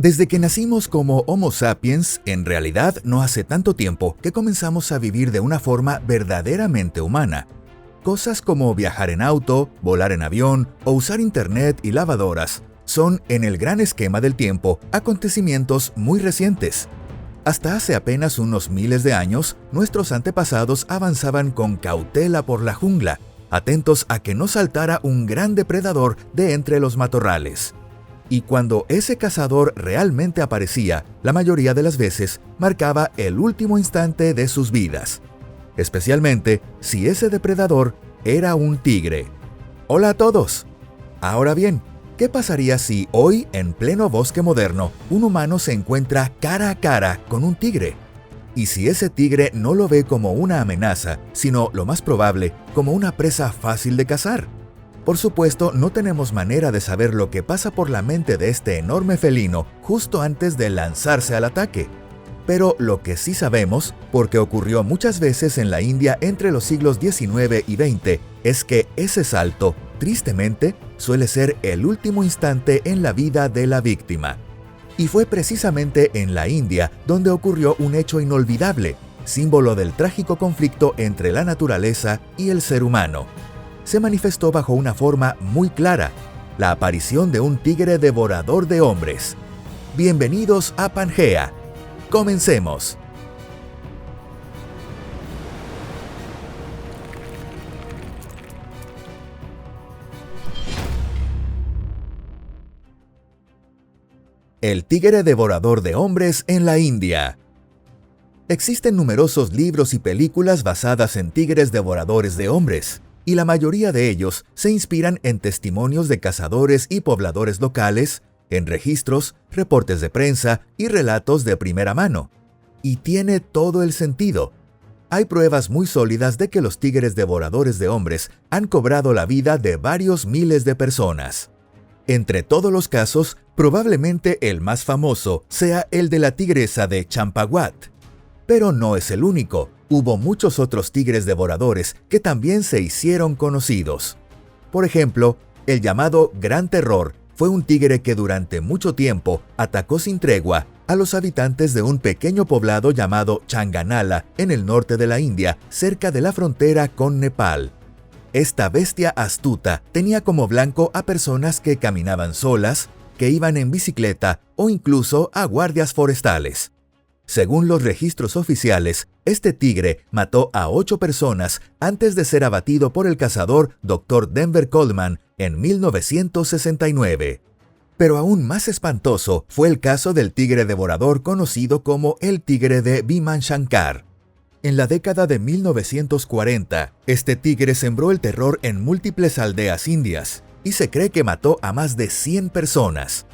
Desde que nacimos como Homo sapiens, en realidad no hace tanto tiempo que comenzamos a vivir de una forma verdaderamente humana. Cosas como viajar en auto, volar en avión o usar internet y lavadoras son, en el gran esquema del tiempo, acontecimientos muy recientes. Hasta hace apenas unos miles de años, nuestros antepasados avanzaban con cautela por la jungla, atentos a que no saltara un gran depredador de entre los matorrales. Y cuando ese cazador realmente aparecía, la mayoría de las veces marcaba el último instante de sus vidas. Especialmente si ese depredador era un tigre. Hola a todos. Ahora bien, ¿qué pasaría si hoy, en pleno bosque moderno, un humano se encuentra cara a cara con un tigre? Y si ese tigre no lo ve como una amenaza, sino, lo más probable, como una presa fácil de cazar. Por supuesto, no tenemos manera de saber lo que pasa por la mente de este enorme felino justo antes de lanzarse al ataque. Pero lo que sí sabemos, porque ocurrió muchas veces en la India entre los siglos XIX y XX, es que ese salto, tristemente, suele ser el último instante en la vida de la víctima. Y fue precisamente en la India donde ocurrió un hecho inolvidable, símbolo del trágico conflicto entre la naturaleza y el ser humano. Se manifestó bajo una forma muy clara, la aparición de un tigre devorador de hombres. Bienvenidos a Pangea. ¡Comencemos! El tigre devorador de hombres en la India. Existen numerosos libros y películas basadas en tigres devoradores de hombres, y la mayoría de ellos se inspiran en testimonios de cazadores y pobladores locales, en registros, reportes de prensa y relatos de primera mano. Y tiene todo el sentido. Hay pruebas muy sólidas de que los tigres devoradores de hombres han cobrado la vida de varios miles de personas. Entre todos los casos, probablemente el más famoso sea el de la tigresa de Champawat. Pero no es el único. Hubo muchos otros tigres devoradores que también se hicieron conocidos. Por ejemplo, el llamado Gran Terror fue un tigre que durante mucho tiempo atacó sin tregua a los habitantes de un pequeño poblado llamado Changanala en el norte de la India, cerca de la frontera con Nepal. Esta bestia astuta tenía como blanco a personas que caminaban solas, que iban en bicicleta o incluso a guardias forestales. Según los registros oficiales, este tigre mató a 8 personas antes de ser abatido por el cazador Dr. Denver Coleman en 1969. Pero aún más espantoso fue el caso del tigre devorador conocido como el tigre de Bhimanshankar. En la década de 1940, este tigre sembró el terror en múltiples aldeas indias y se cree que mató a más de 100 personas.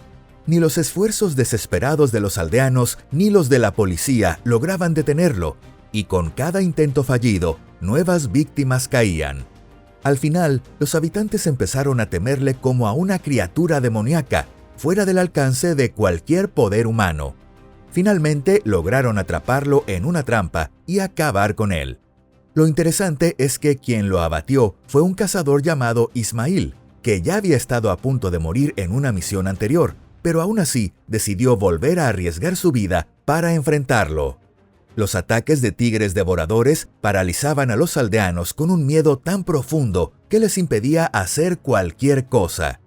Ni los esfuerzos desesperados de los aldeanos ni los de la policía lograban detenerlo, y con cada intento fallido, nuevas víctimas caían. Al final, los habitantes empezaron a temerle como a una criatura demoníaca, fuera del alcance de cualquier poder humano. Finalmente, lograron atraparlo en una trampa y acabar con él. Lo interesante es que quien lo abatió fue un cazador llamado Ismail, que ya había estado a punto de morir en una misión anterior, pero aún así decidió volver a arriesgar su vida para enfrentarlo. Los ataques de tigres devoradores paralizaban a los aldeanos con un miedo tan profundo que les impedía hacer cualquier cosa.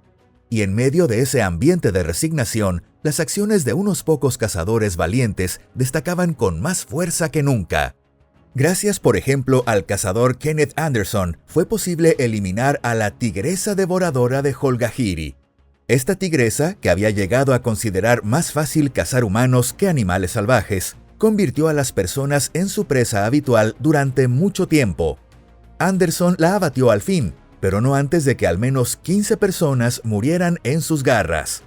Y en medio de ese ambiente de resignación, las acciones de unos pocos cazadores valientes destacaban con más fuerza que nunca. Gracias, por ejemplo, al cazador Kenneth Anderson, fue posible eliminar a la tigresa devoradora de Holgahiri. Esta tigresa, que había llegado a considerar más fácil cazar humanos que animales salvajes, convirtió a las personas en su presa habitual durante mucho tiempo. Anderson la abatió al fin, pero no antes de que al menos 15 personas murieran en sus garras.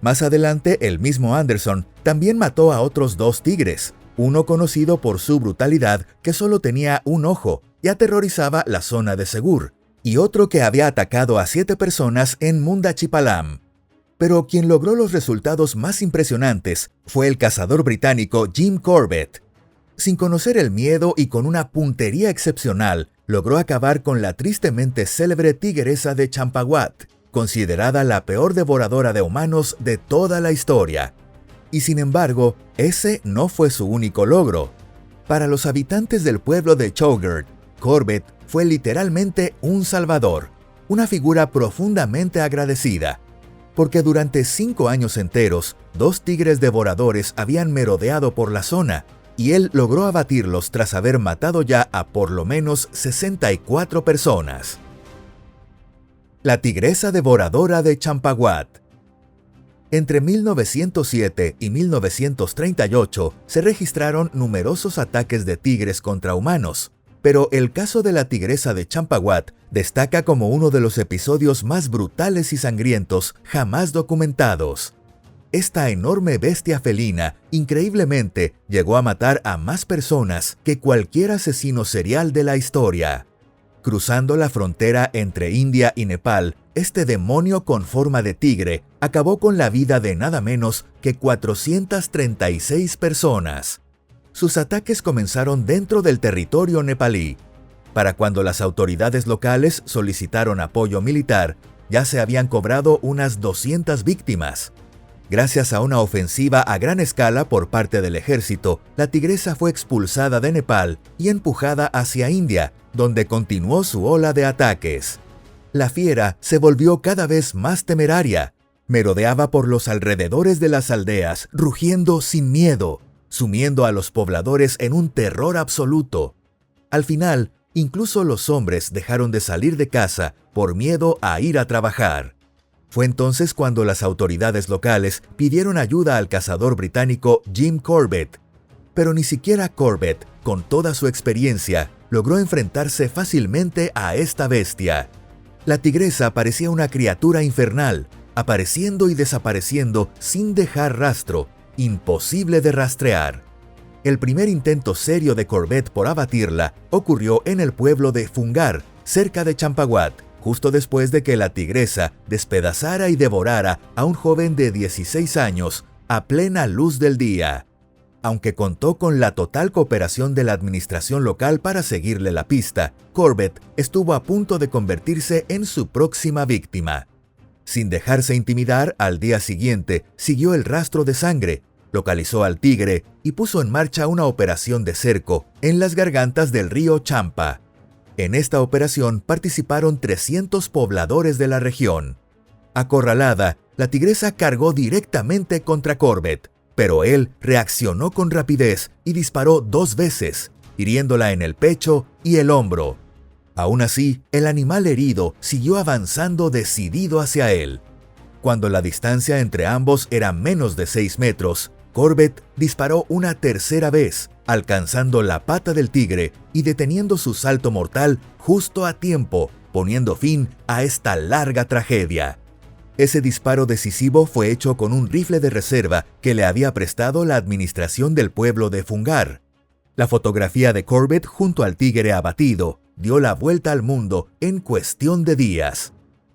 Más adelante, el mismo Anderson también mató a otros 2 tigres, uno conocido por su brutalidad que solo tenía un ojo y aterrorizaba la zona de Segur, y otro que había atacado a 7 personas en Mundachipalam. Pero quien logró los resultados más impresionantes fue el cazador británico Jim Corbett. Sin conocer el miedo y con una puntería excepcional, logró acabar con la tristemente célebre tigresa de Champawat, considerada la peor devoradora de humanos de toda la historia. Y sin embargo, ese no fue su único logro. Para los habitantes del pueblo de Choughart, Corbett fue literalmente un salvador, una figura profundamente agradecida, porque durante 5 años enteros, 2 tigres devoradores habían merodeado por la zona, y él logró abatirlos tras haber matado ya a por lo menos 64 personas. La tigresa devoradora de Champawat. Entre 1907 y 1938 se registraron numerosos ataques de tigres contra humanos, pero el caso de la tigresa de Champawat destaca como uno de los episodios más brutales y sangrientos jamás documentados. Esta enorme bestia felina, increíblemente, llegó a matar a más personas que cualquier asesino serial de la historia. Cruzando la frontera entre India y Nepal, este demonio con forma de tigre acabó con la vida de nada menos que 436 personas. Sus ataques comenzaron dentro del territorio nepalí. Para cuando las autoridades locales solicitaron apoyo militar, ya se habían cobrado unas 200 víctimas. Gracias a una ofensiva a gran escala por parte del ejército, la tigresa fue expulsada de Nepal y empujada hacia India, donde continuó su ola de ataques. La fiera se volvió cada vez más temeraria. Merodeaba por los alrededores de las aldeas, rugiendo sin miedo, sumiendo a los pobladores en un terror absoluto. Al final, incluso los hombres dejaron de salir de casa por miedo a ir a trabajar. Fue entonces cuando las autoridades locales pidieron ayuda al cazador británico Jim Corbett. Pero ni siquiera Corbett, con toda su experiencia, logró enfrentarse fácilmente a esta bestia. La tigresa parecía una criatura infernal, apareciendo y desapareciendo sin dejar rastro, imposible de rastrear. El primer intento serio de Corbett por abatirla ocurrió en el pueblo de Fungar, cerca de Champawat, justo después de que la tigresa despedazara y devorara a un joven de 16 años a plena luz del día. Aunque contó con la total cooperación de la administración local para seguirle la pista, Corbett estuvo a punto de convertirse en su próxima víctima. Sin dejarse intimidar, al día siguiente siguió el rastro de sangre, localizó al tigre y puso en marcha una operación de cerco en las gargantas del río Champa. En esta operación participaron 300 pobladores de la región. Acorralada, la tigresa cargó directamente contra Corbett, pero él reaccionó con rapidez y disparó 2 veces, hiriéndola en el pecho y el hombro. Aún así, el animal herido siguió avanzando decidido hacia él. Cuando la distancia entre ambos era menos de 6 metros, Corbett disparó una tercera vez, alcanzando la pata del tigre y deteniendo su salto mortal justo a tiempo, poniendo fin a esta larga tragedia. Ese disparo decisivo fue hecho con un rifle de reserva que le había prestado la administración del pueblo de Fungar. La fotografía de Corbett junto al tigre abatido dio la vuelta al mundo en cuestión de días.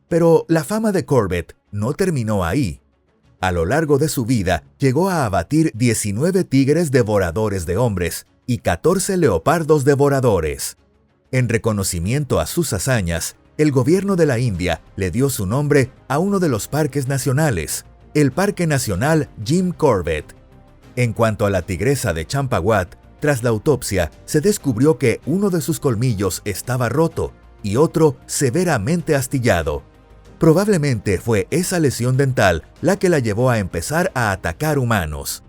Pero la fama de Corbett no terminó ahí. A lo largo de su vida, llegó a abatir 19 tigres devoradores de hombres y 14 leopardos devoradores. En reconocimiento a sus hazañas, el gobierno de la India le dio su nombre a uno de los parques nacionales, el Parque Nacional Jim Corbett. En cuanto a la tigresa de Champawat, tras la autopsia se descubrió que uno de sus colmillos estaba roto y otro severamente astillado. Probablemente fue esa lesión dental la que la llevó a empezar a atacar humanos.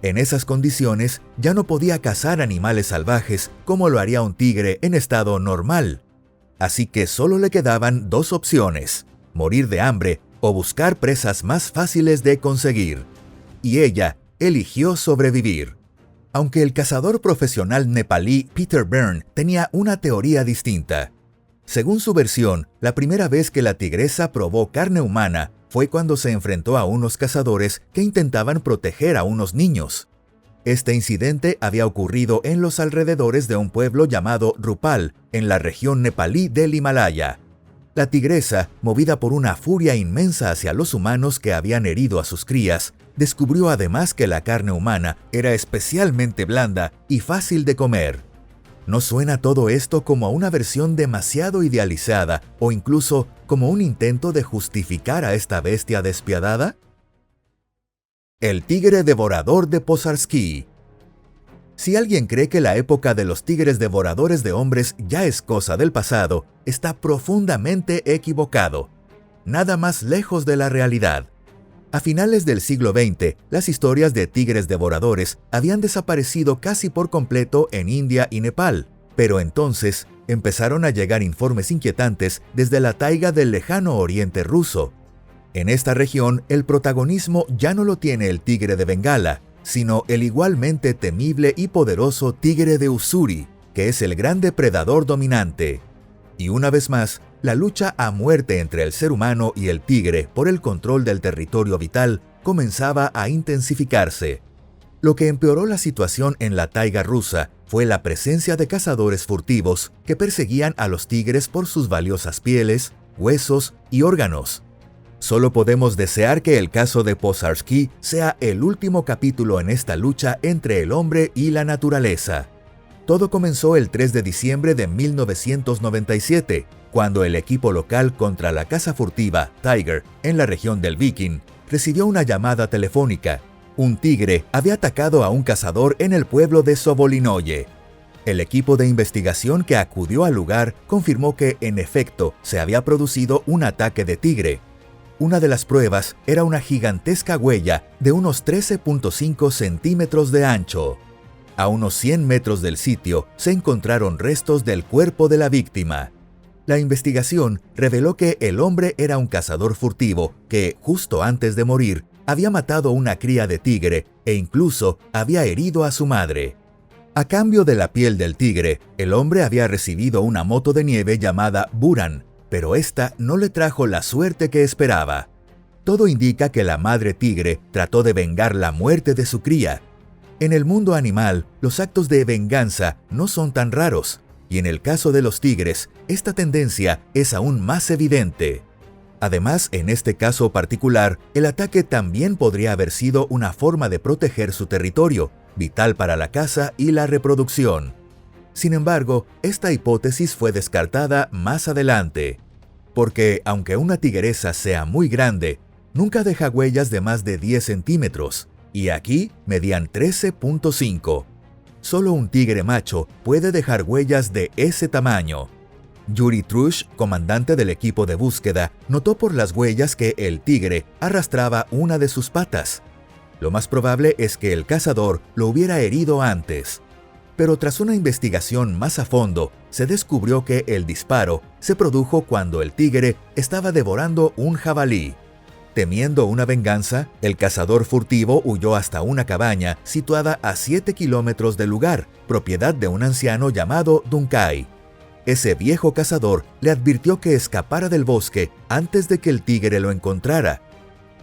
En esas condiciones ya no podía cazar animales salvajes como lo haría un tigre en estado normal. Así que solo le quedaban 2 opciones: morir de hambre o buscar presas más fáciles de conseguir. Y ella eligió sobrevivir. Aunque el cazador profesional nepalí Peter Byrne tenía una teoría distinta. Según su versión, la primera vez que la tigresa probó carne humana fue cuando se enfrentó a unos cazadores que intentaban proteger a unos niños. Este incidente había ocurrido en los alrededores de un pueblo llamado Rupal, en la región nepalí del Himalaya. La tigresa, movida por una furia inmensa hacia los humanos que habían herido a sus crías, descubrió además que la carne humana era especialmente blanda y fácil de comer. ¿No suena todo esto como una versión demasiado idealizada o incluso como un intento de justificar a esta bestia despiadada? El tigre devorador de Pozharsky. Si alguien cree que la época de los tigres devoradores de hombres ya es cosa del pasado, está profundamente equivocado. Nada más lejos de la realidad. A finales del siglo XX, las historias de tigres devoradores habían desaparecido casi por completo en India y Nepal, pero entonces empezaron a llegar informes inquietantes desde la taiga del lejano oriente ruso. En esta región, el protagonismo ya no lo tiene el tigre de Bengala, sino el igualmente temible y poderoso tigre de Ussuri, que es el gran depredador dominante. Y una vez más, la lucha a muerte entre el ser humano y el tigre por el control del territorio vital comenzaba a intensificarse. Lo que empeoró la situación en la taiga rusa fue la presencia de cazadores furtivos que perseguían a los tigres por sus valiosas pieles, huesos y órganos. Solo podemos desear que el caso de Pozharsky sea el último capítulo en esta lucha entre el hombre y la naturaleza. Todo comenzó el 3 de diciembre de 1997, cuando el equipo local contra la caza furtiva Tiger en la región del Viking recibió una llamada telefónica. Un tigre había atacado a un cazador en el pueblo de Sovolinoye. El equipo de investigación que acudió al lugar confirmó que, en efecto, se había producido un ataque de tigre. Una de las pruebas era una gigantesca huella de unos 13.5 centímetros de ancho. A unos 100 metros del sitio se encontraron restos del cuerpo de la víctima. La investigación reveló que el hombre era un cazador furtivo que, justo antes de morir, había matado una cría de tigre e incluso había herido a su madre. A cambio de la piel del tigre, el hombre había recibido una moto de nieve llamada Buran, pero esta no le trajo la suerte que esperaba. Todo indica que la madre tigre trató de vengar la muerte de su cría. En el mundo animal, los actos de venganza no son tan raros, y en el caso de los tigres, esta tendencia es aún más evidente. Además, en este caso particular, el ataque también podría haber sido una forma de proteger su territorio, vital para la caza y la reproducción. Sin embargo, esta hipótesis fue descartada más adelante, porque aunque una tigresa sea muy grande, nunca deja huellas de más de 10 centímetros, y aquí medían 13.5. Solo un tigre macho puede dejar huellas de ese tamaño. Yuri Trush, comandante del equipo de búsqueda, notó por las huellas que el tigre arrastraba una de sus patas. Lo más probable es que el cazador lo hubiera herido antes. Pero tras una investigación más a fondo, se descubrió que el disparo se produjo cuando el tigre estaba devorando un jabalí. Temiendo una venganza, el cazador furtivo huyó hasta una cabaña situada a 7 kilómetros del lugar, propiedad de un anciano llamado Dunkai. Ese viejo cazador le advirtió que escapara del bosque antes de que el tigre lo encontrara.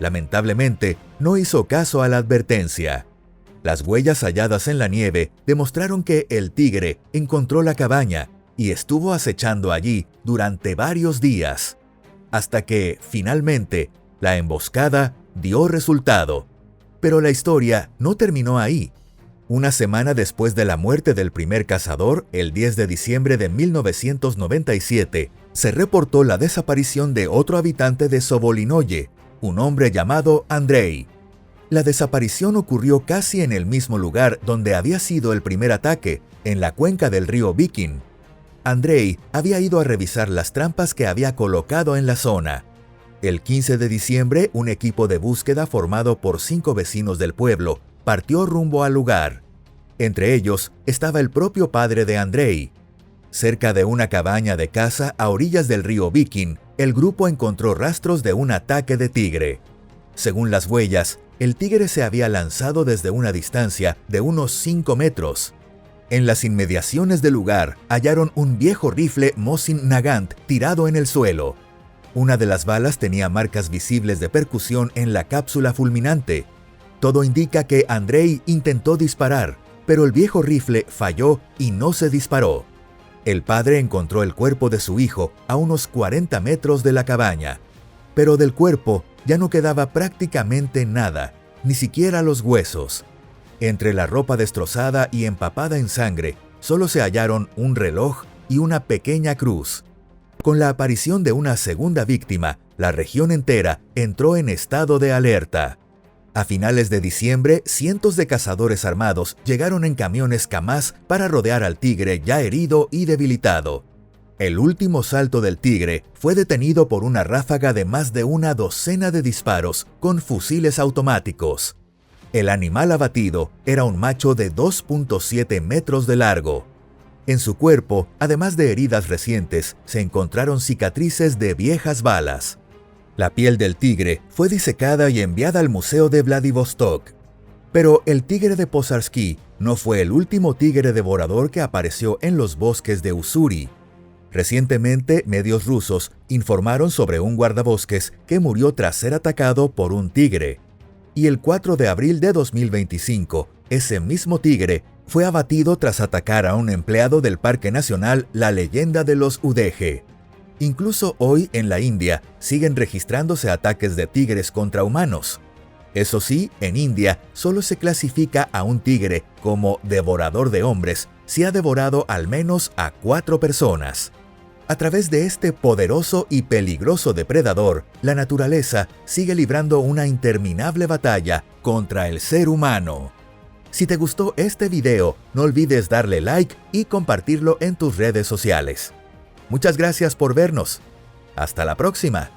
Lamentablemente, no hizo caso a la advertencia. Las huellas halladas en la nieve demostraron que el tigre encontró la cabaña y estuvo acechando allí durante varios días, hasta que, finalmente, la emboscada dio resultado. Pero la historia no terminó ahí. Una semana después de la muerte del primer cazador, el 10 de diciembre de 1997, se reportó la desaparición de otro habitante de Sovolinoye, un hombre llamado Andrei. La desaparición ocurrió casi en el mismo lugar donde había sido el primer ataque, en la cuenca del río Viking. Andrei había ido a revisar las trampas que había colocado en la zona. El 15 de diciembre, un equipo de búsqueda formado por 5 vecinos del pueblo partió rumbo al lugar. Entre ellos estaba el propio padre de Andrei. Cerca de una cabaña de caza a orillas del río Viking, el grupo encontró rastros de un ataque de tigre. Según las huellas, el tigre se había lanzado desde una distancia de unos 5 metros. En las inmediaciones del lugar hallaron un viejo rifle Mosin Nagant tirado en el suelo. Una de las balas tenía marcas visibles de percusión en la cápsula fulminante. Todo indica que Andrei intentó disparar, pero el viejo rifle falló y no se disparó. El padre encontró el cuerpo de su hijo a unos 40 metros de la cabaña, pero del cuerpo ya no quedaba prácticamente nada, ni siquiera los huesos. Entre la ropa destrozada y empapada en sangre, solo se hallaron un reloj y una pequeña cruz. Con la aparición de una segunda víctima, la región entera entró en estado de alerta. A finales de diciembre, cientos de cazadores armados llegaron en camiones Kamaz para rodear al tigre ya herido y debilitado. El último salto del tigre fue detenido por una ráfaga de más de una docena de disparos con fusiles automáticos. El animal abatido era un macho de 2.7 metros de largo. En su cuerpo, además de heridas recientes, se encontraron cicatrices de viejas balas. La piel del tigre fue disecada y enviada al Museo de Vladivostok. Pero el tigre de Pozharsky no fue el último tigre devorador que apareció en los bosques de Ussuri. Recientemente, medios rusos informaron sobre un guardabosques que murió tras ser atacado por un tigre. Y el 4 de abril de 2025, ese mismo tigre fue abatido tras atacar a un empleado del Parque Nacional La Leyenda de los Udeje. Incluso hoy en la India siguen registrándose ataques de tigres contra humanos. Eso sí, en India solo se clasifica a un tigre como devorador de hombres si ha devorado al menos a 4 personas. A través de este poderoso y peligroso depredador, la naturaleza sigue librando una interminable batalla contra el ser humano. Si te gustó este video, no olvides darle like y compartirlo en tus redes sociales. Muchas gracias por vernos. Hasta la próxima.